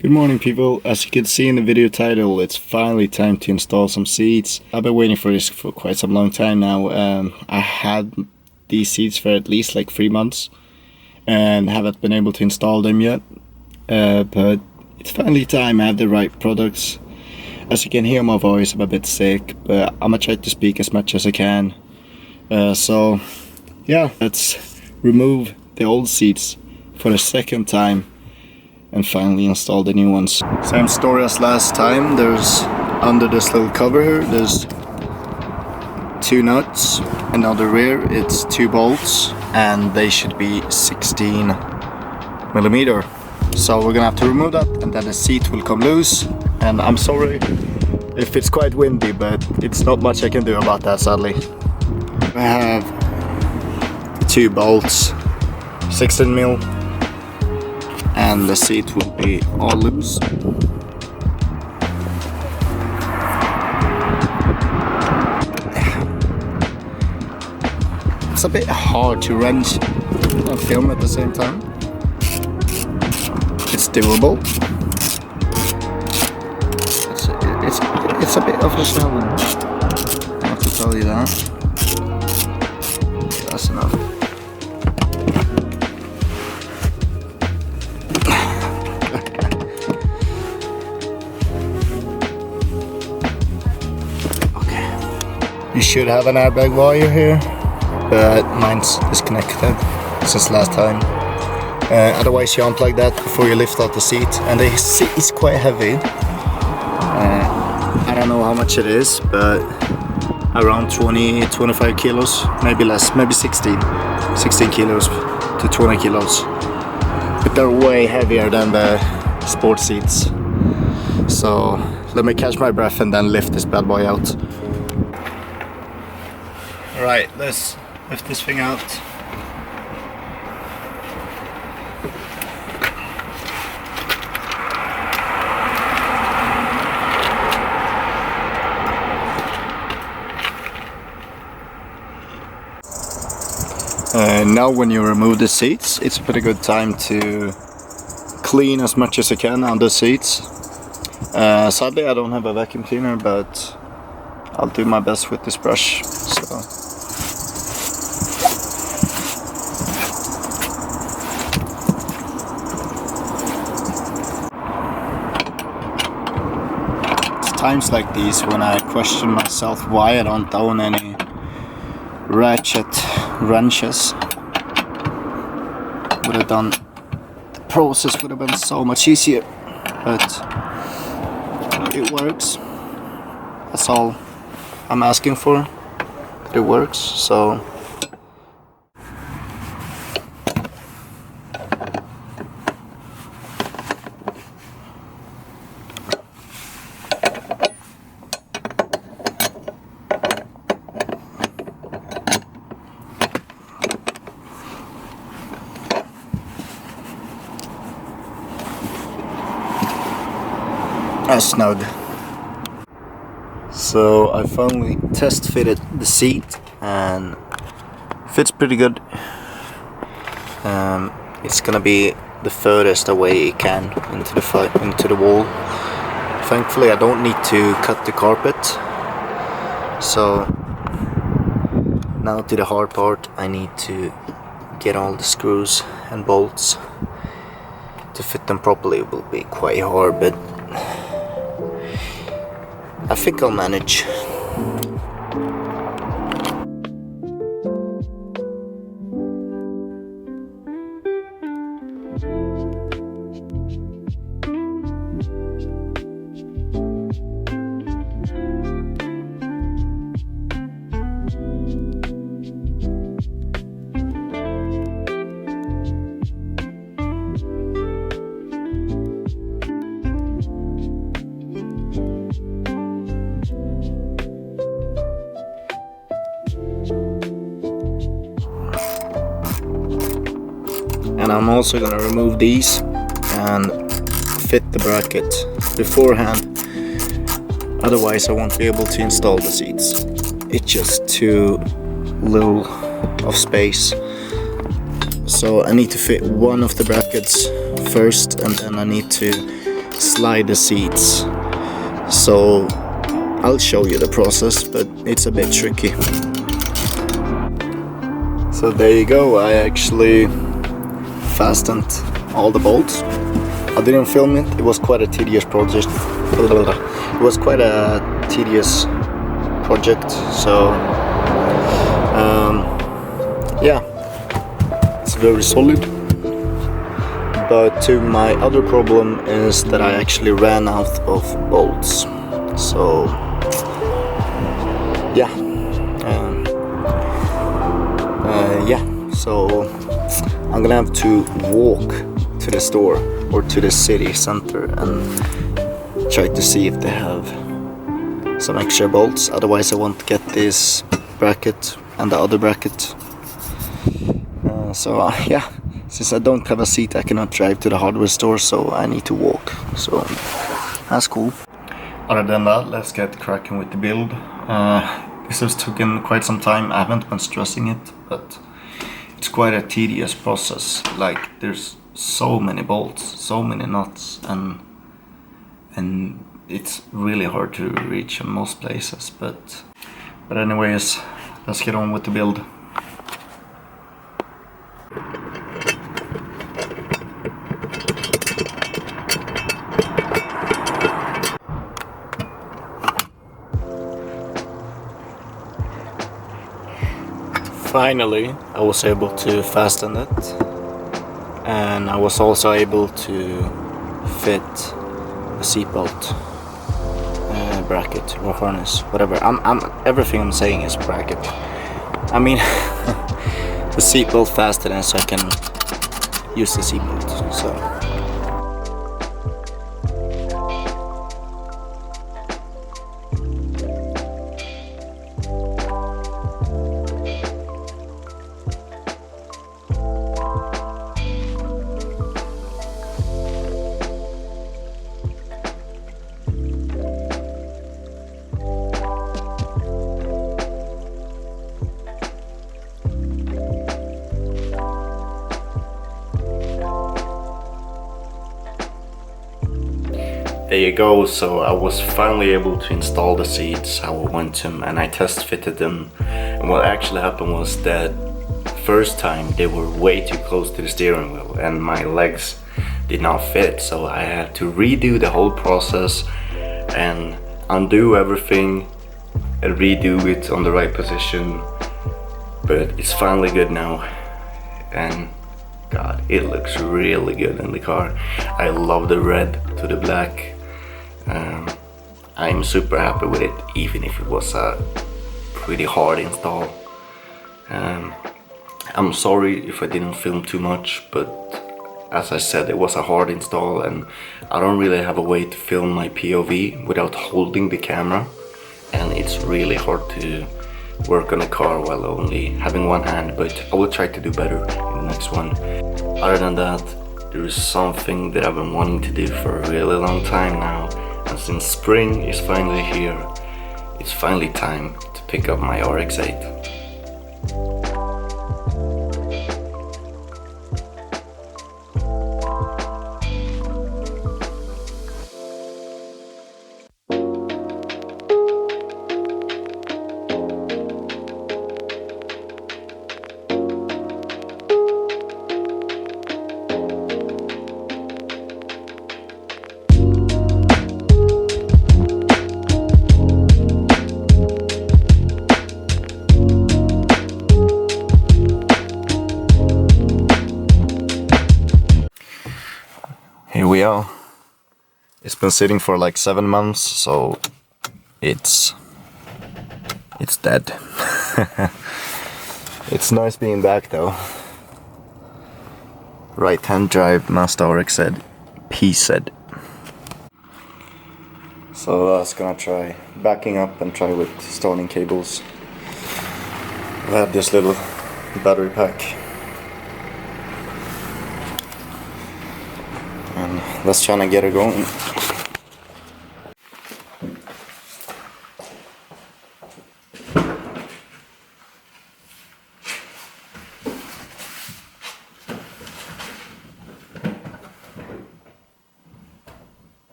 Good morning, people. As you can see in the video title, it's finally time to install some seats. I've been waiting for this for quite some long time now. I had these seats for at least like 3 months and haven't been able to install them yet. But it's finally time. I have the right products. As you can hear my voice, I'm a bit sick, but I'm gonna try to speak as much as I can. So yeah, let's remove the old seats for the second time and finally install the new ones. Same story as last time. There's under this little cover here, there's 2 nuts, and on the rear it's 2 bolts, and they should be 16 millimeter. So we're gonna have to remove that, and then the seat will come loose. And I'm sorry if it's quite windy, but it's not much I can do about that, sadly. I have 2 bolts, 16 mil, and the seat will be all loose. It's a bit hard to wrench and film at the same time. It's doable. It's a bit of a challenge, I have to tell you that. That's enough. You should have an airbag wire here, but mine's disconnected since last time. Otherwise you unplug that before you lift out the seat, and the seat is quite heavy. I don't know how much it is, but around 20-25 kilos, maybe less, maybe 16 kilos to 20 kilos. But they're way heavier than the sport seats. So let me catch my breath and then lift this bad boy out. Alright, let's lift this thing out. Now when you remove the seats, it's a pretty good time to clean as much as you can on the seats. Sadly I don't have a vacuum cleaner, but I'll do my best with this brush. So times like these when I question myself why I don't own any ratchet wrenches. Would have done, the process would have been so much easier, but it works. That's all I'm asking for. It works, so snug. So I finally test fitted the seat and fits pretty good. It's gonna be the furthest away it can into the wall. Thankfully I don't need to cut the carpet. So now to the hard part. I need to get all the screws and bolts to fit them properly. It will be quite hard, but I think I'll manage. And I'm also gonna remove these and fit the bracket beforehand, otherwise I won't be able to install the seats. It's just too little of space. So I need to fit one of the brackets first, and then I need to slide the seats. So I'll show you the process, but it's a bit tricky. So there you go, I actually fastened all the bolts. I didn't film it, it was quite a tedious project. It was quite a tedious project, so yeah, it's very solid. But to my other problem is that I actually ran out of bolts. So yeah, so I'm gonna have to walk to the store or to the city center and try to see if they have some extra bolts. Otherwise I won't get this bracket and the other bracket. Yeah, since I don't have a seat I cannot drive to the hardware store, so I need to walk. So that's cool. Other than that, let's get cracking with the build. This has taken quite some time. I haven't been stressing it, but it's quite a tedious process. Like, there's so many bolts, so many nuts, and it's really hard to reach in most places. But anyways, let's get on with the build. Finally, I was able to fasten it, and I was also able to fit a seatbelt bracket or harness, whatever. Everything I'm saying is bracket. I mean, the seatbelt fastener, so I can use the seatbelt. So. There you go, so I was finally able to install the seats how I want them, and I test fitted them. And what actually happened was that first time they were way too close to the steering wheel and my legs did not fit, so I had to redo the whole process and undo everything and redo it on the right position. But it's finally good now, and God, it looks really good in the car. I love the red to the black. I'm super happy with it, even if it was a pretty hard install. I'm sorry if I didn't film too much, but as I said, it was a hard install and I don't really have a way to film my POV without holding the camera, and it's really hard to work on a car while only having one hand, but I will try to do better in the next one. Other than that, there is something that I've been wanting to do for a really long time now, and since spring is finally here, it's finally time to pick up my RX-8. Here we are. It's been sitting for like 7 months, so it's dead. It's nice being back though. Right hand drive, Mazda RX-Z, P-Z. So I was gonna try backing up and try with starting cables. I have this little battery pack. And let's try and get it going.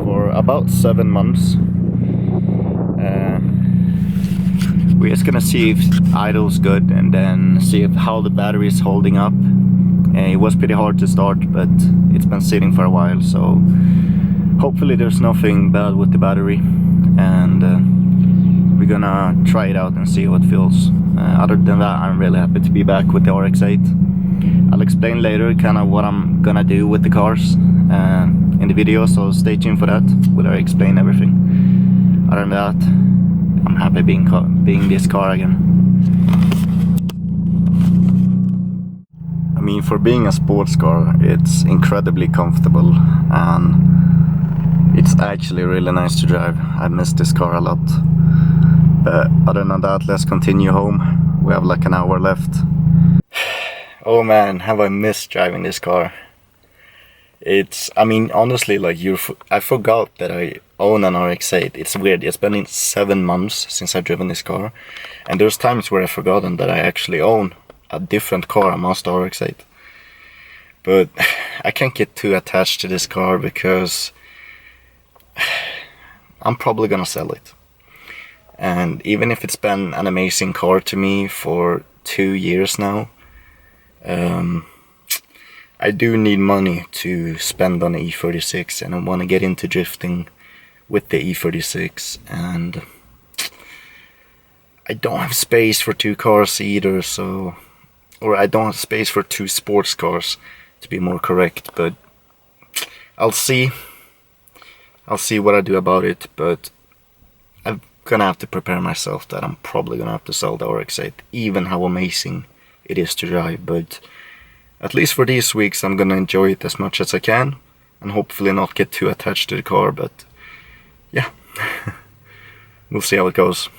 for about 7 months. We're just gonna see if idle's good and then see how the battery is holding up. It was pretty hard to start, but it's been sitting for a while, so hopefully there's nothing bad with the battery, and we're gonna try it out and see how it feels. Other than that, I'm really happy to be back with the RX-8. I'll explain later kind of what I'm gonna do with the cars in the video, so stay tuned for that, where I explain everything. Other than that, I'm happy being this car again. I mean, for being a sports car, it's incredibly comfortable and it's actually really nice to drive. I miss this car a lot. But other than that, let's continue home. We have like an hour left. Oh man, have I missed driving this car. I mean, honestly, like I forgot that I own an RX-8. It's weird, it's been in 7 months since I've driven this car. And there's times where I've forgotten that I actually own a different car, a Mazda RX-8. But I can't get too attached to this car because I'm probably gonna sell it. And even if it's been an amazing car to me for 2 years now, I do need money to spend on the E36, and I want to get into drifting with the E36, and I don't have space for 2 cars either, or I don't have space for 2 sports cars, to be more correct, but I'll see what I do about it. But I'm gonna have to prepare myself that I'm probably gonna have to sell the RX-8, even how amazing it is to drive. But at least for these weeks, I'm gonna enjoy it as much as I can, and hopefully not get too attached to the car. But yeah, we'll see how it goes.